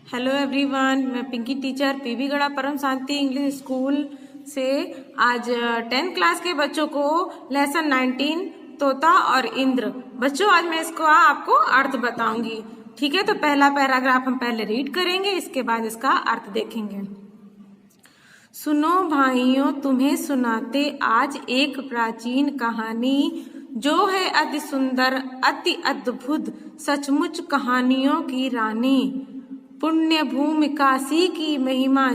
Hello everyone, मैं Pinky teacher PV गढ़ा परम शांति इंग्लिश स्कूल से आज 10th क्लास के बच्चों को लेसन 19 तोता और इंद्र। बच्चों, आज मैं इसको आपको अर्थ बताऊंगी। ठीक है, तो पहला पैराग्राफ हम पहले रीड करेंगे, इसके बाद इसका अर्थ देखेंगे। सुनो भाइयों, तुम्हें सुनाते आज एक प्राचीन कहानी, जो है अति सुंदर अति अद्भुत, सचमुच कहानियों की रानी। पुण्य भूमि काशी की महिमा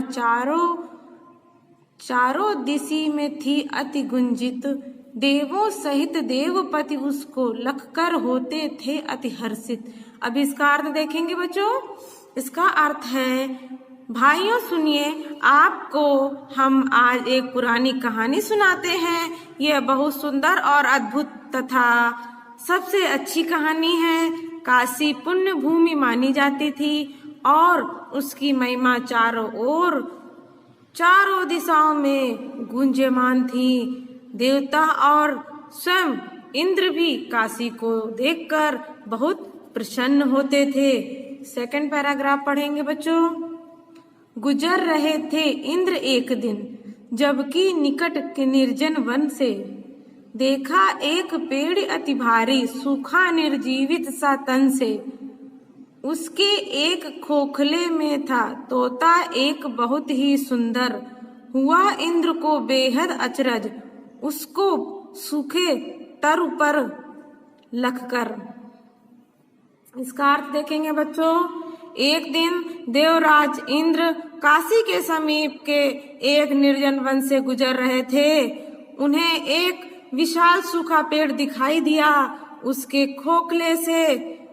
चारों दिशी में थी अति गुंजित। देवों सहित देवपति उसको लखकर होते थे अति हर्षित। अब इसका अर्थ देखेंगे बच्चों। इसका अर्थ है, भाइयों सुनिए, आपको हम आज एक पुरानी कहानी सुनाते हैं। यह बहुत सुंदर और अद्भुत तथा सबसे अच्छी कहानी है। काशी पुण्य भूमि मानी जाती थी और उसकी महिमा चारों दिशाओं में गूंजमान थी। देवता और स्वयं इंद्र भी काशी को देखकर बहुत प्रसन्न होते थे। सेकंड पैराग्राफ पढ़ेंगे बच्चों। गुजर रहे थे इंद्र एक दिन, जबकि निकट के निर्जन वन से देखा एक पेड़ अति भारी, सूखा निर्जीवित सा तन से। उसके एक खोखले में था तोता एक बहुत ही सुंदर। हुआ इंद्र को बेहद अचरज, उसको सूखे तरु पर लखकर। इसका अर्थ देखेंगे बच्चों। एक दिन देवराज इंद्र काशी के समीप के एक निर्जन वन से गुजर रहे थे। उन्हें एक विशाल सूखा पेड़ दिखाई दिया। उसके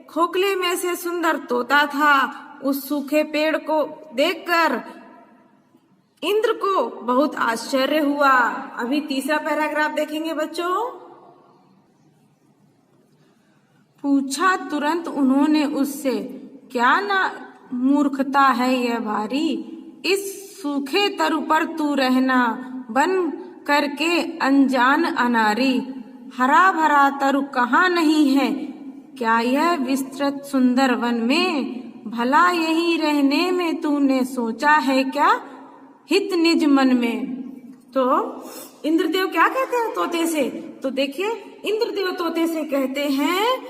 खोखले में से सुंदर तोता था। उस सूखे पेड़ को देखकर इंद्र को बहुत आश्चर्य हुआ। अभी तीसरा पैराग्राफ देखेंगे बच्चों। पूछा तुरंत उन्होंने उससे, क्या ना मूर्खता है यह भारी, इस सूखे तरु पर तू रहना बन करके अनजान अनारी। हरा भरा तरु कहाँ नहीं है, क्या यह विस्तृत सुंदर वन में, भला यही रहने में तूने सोचा है क्या हित निज मन में। तो इंद्रदेव क्या कहते हैं तोते से? तो देखिए, इंद्रदेव तोते से कहते हैं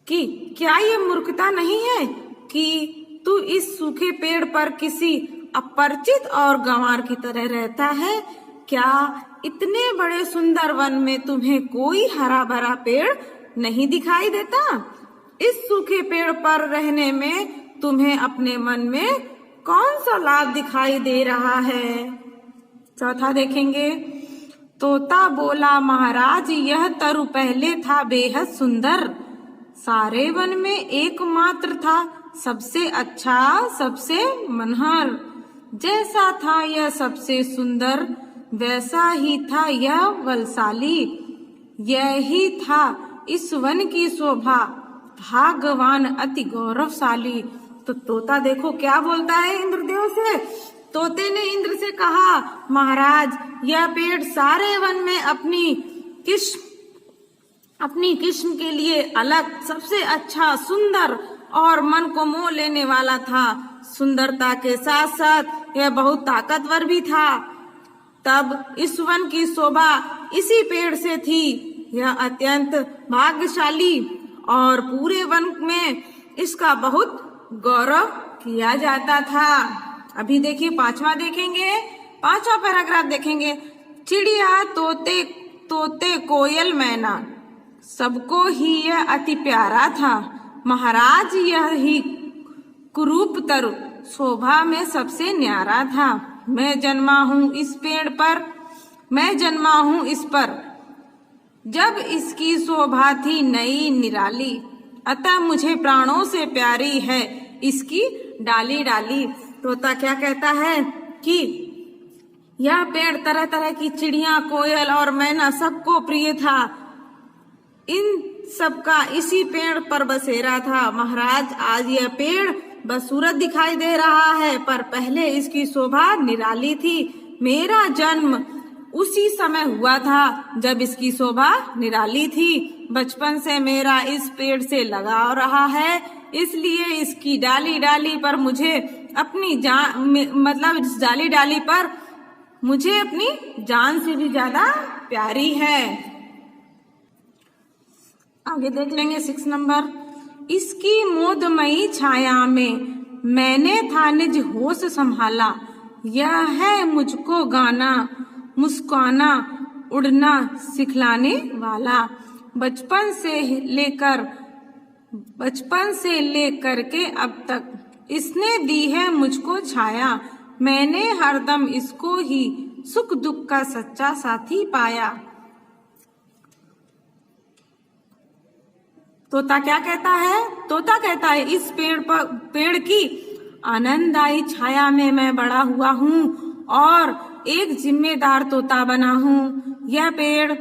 कि क्या ये मूर्खता नहीं है कि तू इस सूखे पेड़ पर किसी अपरिचित और गंवार की तरह रहता है। क्या इतने बड़े सुंदर वन में तुम्हें कोई हरा भरा पेड़ नहीं दिखाई देता? इस सूखे पेड़ पर रहने में तुम्हें अपने मन में कौन सा लाभ दिखाई दे रहा है? चौथा देखेंगे। तोता बोला, महाराज यह तरु पहले था बेहद सुंदर, सारे वन में एकमात्र था, सबसे अच्छा सबसे मनहर। जैसा था यह सबसे सुंदर, वैसा ही था यह बलशाली। यही था इस वन की शोभा, भाग्यवान अति गौरवशाली। तो तोता देखो क्या बोलता है इंद्रदेव से। तोते ने इंद्र से कहा, महाराज यह पेड़ सारे वन में अपनी किस्म के लिए अलग, सबसे अच्छा, सुंदर और मन को मोह लेने वाला था। सुंदरता के साथ साथ यह बहुत ताकतवर भी था। तब इस वन की शोभा इसी पेड़ से थी। यह अत्यंत भाग्यशाली और पूरे वन में इसका बहुत गौरव किया जाता था। अभी देखिए पांचवा देखेंगे, पांचवा पैराग्राफ देखेंगे। चिड़िया तोते कोयल मैना, सबको ही यह अति प्यारा था। महाराज यह ही कुरूप तरु शोभा में सबसे न्यारा था। मैं जन्मा हूँ इस पर, जब इसकी शोभा थी नई निराली, अतः मुझे प्राणों से प्यारी है इसकी डाली डाली। तोता क्या कहता है कि यह पेड़ तरह तरह की चिड़िया, कोयल और मैना सबको प्रिय था। इन सबका इसी पेड़ पर बसेरा था। महाराज आज यह पेड़ बदसूरत दिखाई दे रहा है, पर पहले इसकी शोभा निराली थी। मेरा जन्म उसी समय हुआ था जब इसकी शोभा निराली थी। बचपन से मेरा इस पेड़ से लगाव रहा है, इसलिए इसकी डाली डाली पर मुझे अपनी जान मतलब इस डाली डाली पर मुझे अपनी जान से भी ज्यादा प्यारी है। आगे देख लेंगे 6 नंबर। इसकी मोदमयी छाया में मैंने था निज होश संभाला, यह है मुझको गाना मुस्काना उड़ना सिखलाने वाला। बचपन से लेकर के अब तक इसने दी है मुझको छाया, मैंने हरदम इसको ही सुख दुख का सच्चा साथी पाया। तोता क्या कहता है? तोता कहता है इस पेड़ की आनंददायी छाया में मैं बड़ा हुआ हूँ और एक जिम्मेदार तोता बना हूँ। यह पेड़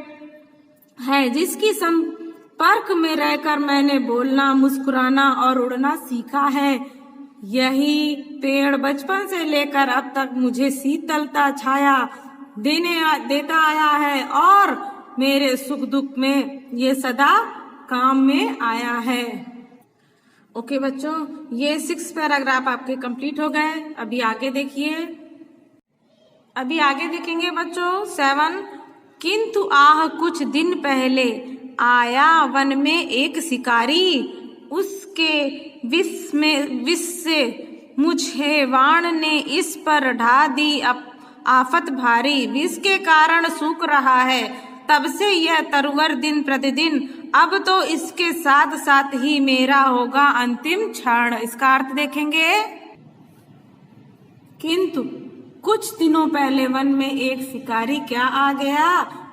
है जिसकी संपर्क में रहकर मैंने बोलना मुस्कुराना और उड़ना सीखा है। यही पेड़ बचपन से लेकर अब तक मुझे शीतलता छाया देता आया है और मेरे सुख दुख में ये सदा काम में आया है। ओके बच्चों, ये 6 पैराग्राफ आपके कंप्लीट हो गए। अभी आगे देखेंगे बच्चों 7। किंतु आह कुछ दिन पहले आया वन में एक शिकारी, उसके विष से मुझे वाण ने इस पर ढा दी आफत भारी। विष के कारण सूख रहा है तब से यह तरुवर दिन प्रतिदिन, अब तो इसके साथ साथ ही मेरा होगा अंतिम क्षण। इसका अर्थ देखेंगे। किंतु कुछ दिनों पहले वन में एक शिकारी क्या आ गया,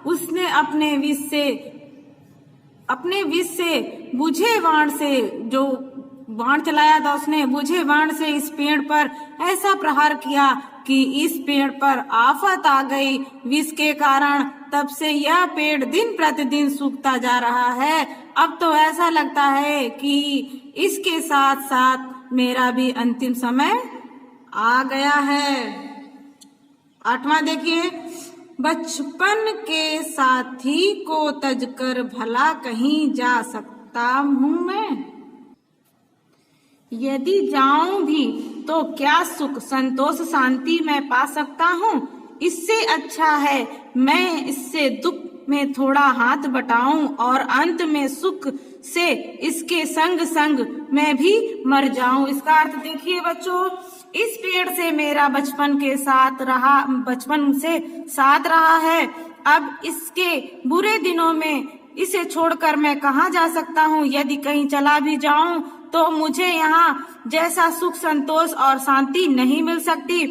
उसने अपने विष से बुझे बाण से, जो बाण चलाया था उसने बुझे बाण से इस पेड़ पर ऐसा प्रहार किया कि इस पेड़ पर आफत आ गई विष के कारण। तब से यह पेड़ दिन प्रतिदिन सूखता जा रहा है। अब तो ऐसा लगता है कि इसके साथ साथ मेरा भी अंतिम समय आ गया है। 8वां देखिए। बचपन के साथी को तजकर भला कहीं जा सकता हूँ मैं, यदि जाऊं भी तो क्या सुख संतोष शांति मैं पा सकता हूँ। इससे अच्छा है मैं इससे दुख में थोड़ा हाथ बटाऊं और अंत में सुख से इसके संग संग मैं भी मर जाऊं। इसका अर्थ देखिए बच्चों, इस पेड़ से मेरा बचपन से साथ रहा है। अब इसके बुरे दिनों में इसे छोड़कर मैं कहाँ जा सकता हूँ। यदि कहीं चला भी जाऊं तो मुझे यहाँ जैसा सुख संतोष और शांति नहीं मिल सकती।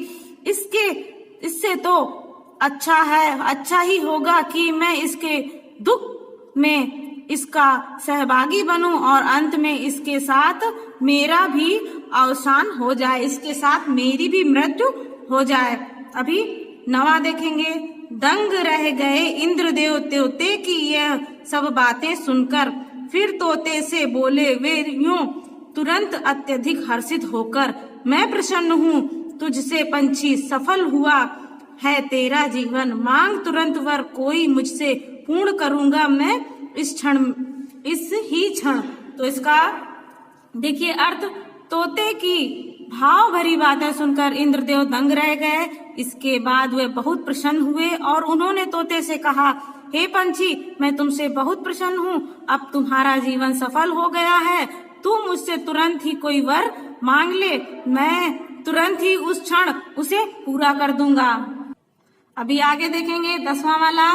इससे तो अच्छा ही होगा कि मैं इसके दुख में इसका सहभागी बनूं और अंत में इसके साथ मेरा भी अवसान हो जाए, इसके साथ मेरी भी मृत्यु हो जाए। अभी 9वां देखेंगे। दंग रह गए इंद्रदेव तोते की यह सब बातें सुनकर, फिर तोते से बोले वे यूं तुरंत अत्यधिक हर्षित होकर, मैं प्रसन्न हूँ तुझसे पंछी, सफल हुआ है तेरा जीवन, मांग तुरंत वर कोई मुझसे पूर्ण करूंगा मैं इस ही क्षण। तो इसका देखिए अर्थ, तोते की भाव भरी बातें सुनकर इंद्रदेव दंग रह गए। इसके बाद वे बहुत प्रसन्न हुए और उन्होंने तोते से कहा, हे पंछी, मैं तुमसे बहुत प्रसन्न हूँ, अब तुम्हारा जीवन सफल हो गया है। तू मुझसे तुरंत ही कोई वर मांग ले, मैं तुरंत ही उस क्षण उसे पूरा कर दूंगा। अभी आगे देखेंगे 10वां वाला।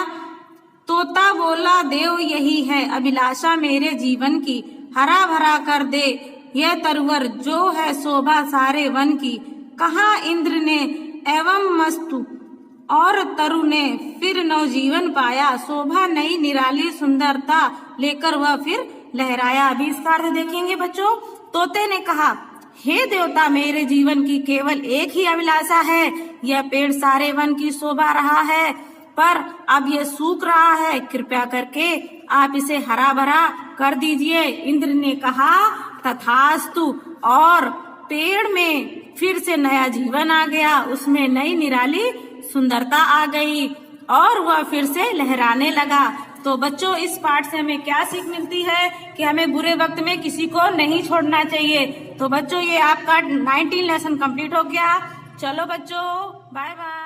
तोता बोला, देव यही है अभिलाषा मेरे जीवन की, हरा भरा कर दे यह तरुवर जो है शोभा सारे वन की। कहा इंद्र ने एवं मस्तु और तरु ने फिर नवजीवन पाया, शोभा नई निराली सुंदरता लेकर वह फिर लहराया। अभी इसका अर्थ देखेंगे बच्चों। तोते ने कहा, हे देवता, मेरे जीवन की केवल एक ही अभिलाषा है, यह पेड़ सारे वन की शोभा रहा है पर अब यह सूख रहा है, कृपया करके आप इसे हरा भरा कर दीजिए। इंद्र ने कहा, तथास्तु, और पेड़ में फिर से नया जीवन आ गया, उसमें नई निराली सुंदरता आ गई। और वह फिर से लहराने लगा। तो बच्चों, इस पाठ से हमें क्या सीख मिलती है कि हमें बुरे वक्त में किसी को नहीं छोड़ना चाहिए। तो बच्चों, ये आपका 19 लेसन कंप्लीट हो गया। चलो बच्चों, बाय बाय।